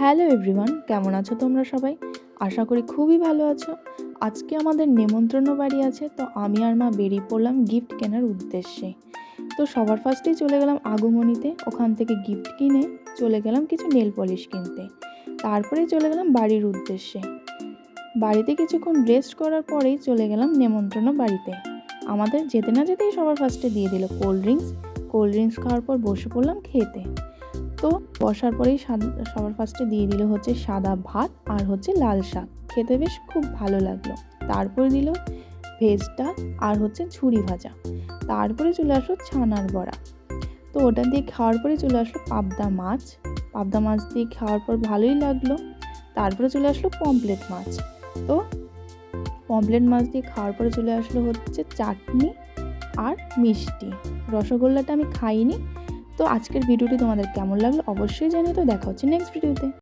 Hello everyone, কেমন আছো তোমরা সবাই? আশা করি খুবই ভালো আছো। আজকে আমাদের নেমন্ত্রণ বাড়ি আছে, তো আমি আর মা বেরিয়ে পড়লাম গিফট কেনার উদ্দেশ্যে। তো সবার ফার্স্টেই চলে গেলাম আগমনীতে, ওখান থেকে গিফট কিনে চলে গেলাম কিছু নেল পলিশ কিনতে। তারপরেই চলে গেলাম বাড়ির উদ্দেশ্যে। বাড়িতে কিছুক্ষণ রেস্ট করার পরেই চলে গেলাম নেমন্ত্রণ বাড়িতে। আমাদের যেতে না যেতেই সবার ফার্স্টে দিয়ে দিল কোল্ড ড্রিঙ্কস খাওয়ার পর বসে পড়লাম খেতে। তো বসার পরেই সবার ফার্স্টে দিয়ে দিল হচ্ছে সাদা ভাত আর হচ্ছে লাল শাক, খেতে বেশ খুব ভালো লাগলো। তারপরে দিল ভেজ ডাল আর হচ্ছে ঝুরি ভাজা। তারপরে চলে আসলো ছানার বড়া। তো ওটা দিয়ে খাওয়ার পরে চলে আসলো পাবদা মাছ দিয়ে খাওয়ার পর ভালোই লাগলো। তারপরে চলে আসলো পমপ্লেট মাছ। তো পমপ্লেট মাছ দিয়ে খাওয়ার পরে চলে আসলো হচ্ছে চাটনি আর মিষ্টি। রসগোল্লাটা আমি খাইনি। তো আজকের ভিডিওটি তোমাদের কেমন লাগলো অবশ্যই জানিও। তো দেখা হচ্ছে নেক্সট ভিডিওতে।